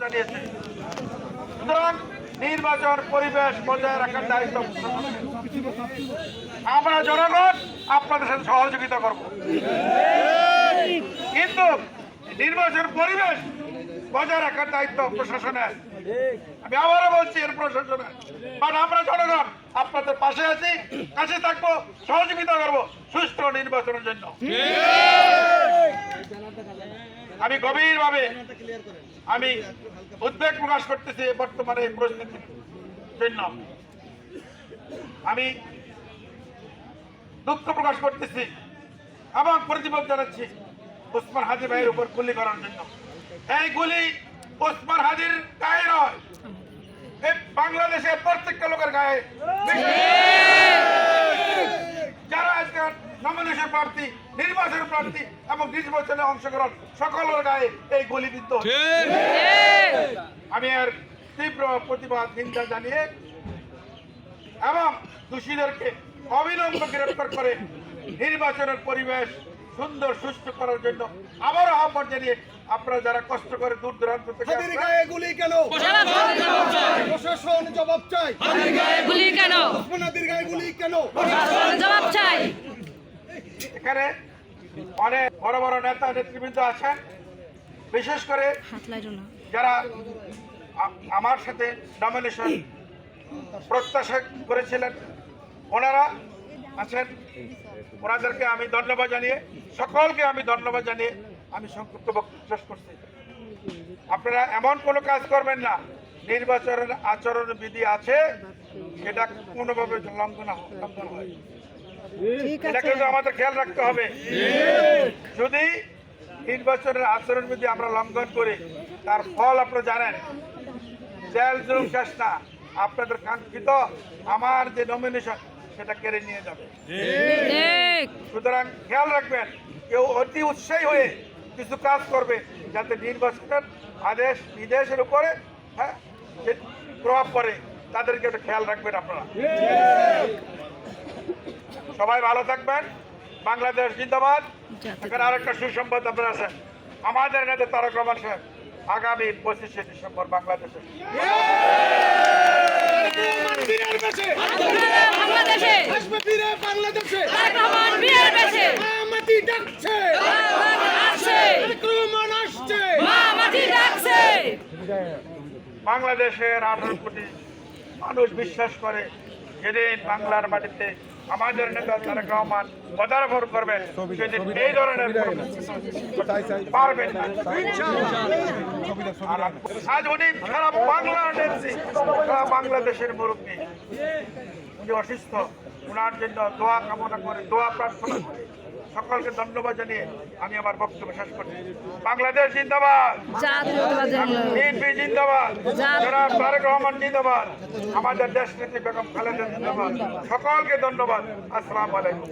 জানিয়েছে। সুতরাং নির্বাচন পরিবেশ বজায় রাখার দায়িত্ব আমরা জনগণ আপনাদের সাথে সহযোগিতা করব, কিন্তু নির্বাচন পরিবেশ বজায় রাখার দায়িত্ব প্রশাসনের। আমি আবারও বলছি এর প্রশাসনের, কারণ আমরা জনগণ আপনাদের পাশে আছি, কাছে থাকবো, সহযোগিতা করবো সুষ্ঠু নির্বাচনের জন্য। আমি গভীরভাবে উদ্বেগ প্রকাশ করতেছি বর্তমানে এই পরিস্থিতির জন্য। আমি দুঃখ প্রকাশ করতেছি এবং প্রতিবাদ জানাচ্ছি ওসমান হাদি ভাইয়ের উপর গুলি করার জন্য। এই গুলি ওসমান হাদির গায়ে নয়, এই বাংলাদেশের প্রত্যেকটা লোকের গায়ে। যারা আজকে নমিনেশন প্রার্থী, নির্বাচন প্রার্থী এবং নির্বাচনে অংশগ্রহণ সকলের গায়ে এই গুলি বিদ্ধ। আমি এর তীব্র প্রতিবাদ নিন্দা জানিয়ে এবং দোষীদেরকে অবিলম্বে গ্রেপ্তার করে নির্বাচনের পরিবেশ সুন্দর সুষ্ঠু করার জন্য আবারও আহ্বান জানিয়ে আপনারা যারা কষ্ট করে দূর দূরান্ত থেকে গুলি কেন প্রশাসন জবাব চাই, গুলি কেন গুলি কেন জবাব চাই। এখানে অনেক বড় বড় নেতা নেতৃবৃন্দ আছেন, বিশেষ করে যারা আমার সাথে নমিনেশন প্রত্যাশা করেছিলেন ওনারা আছেন। ওনাদেরকে আমি ধন্যবাদ জানিয়ে, সকলকে আমি ধন্যবাদ জানিয়ে আমি সংক্ষিপ্ত বক্তব্য শেষ করছি। আপনারা এমন কোনো কাজ করবেন না, নির্বাচনের আচরণ বিধি আছে সেটা কোনোভাবে লঙ্ঘন হয়, এটা কিন্তু আমাদের খেয়াল রাখতে হবে। যদি নির্বাচনের আচরণ বিধি আমরা লঙ্ঘন করি তার ফল আপনারা জানেন, জেল জুলুম শেষ না, আপনাদের কাঙ্ক্ষিত আমার যে নমিনেশন সেটা কেড়ে নিয়ে যাবে। সুতরাং খেয়াল রাখবেন, কেউ অতি উৎসাহী হয়ে কিছু কাজ করবে যাতে নির্বাচনের আদেশ নির্দেশের উপরে যে প্রভাব পড়ে, তাদেরকে একটা খেয়াল রাখবেন আপনারা। সবাই ভালো থাকবেন। বাংলাদেশ জিন্দাবাদ। এখানে আরেকটা সুসংবাদ আপনারা আছেন, আমাদের নেতা তারেক রহমান সাহেব আগামী 25শে ডিসেম্বর বাংলাদেশে বাংলাদেশের 18 কোটি মানুষ বিশ্বাস করে যেদিন বাংলার মাটিতে আমাদের নেতা তারেক রহমান পদার্পণ করবেন সেদিন এই ধরনের পারবেন না। আজ উনি সারা বাংলার নেত্রী, সারা বাংলাদেশের মুরব্বী, উনি অসুস্থ, ওনার জন্য দোয়া কামনা করে, দোয়া প্রার্থনা করে সকলকে ধন্যবাদ জানিয়ে আমি আমার বক্তব্য শেষ করছি। বাংলাদেশ জিন্দাবাদ, বিএনপি জিন্দাবাদ, জনাব তারেক রহমান জিন্দাবাদ, আমাদের দেশ নেত্রী বেগম খালেদা জিন্দাবাদ। সকলকে ধন্যবাদ। আসসালামু আলাইকুম।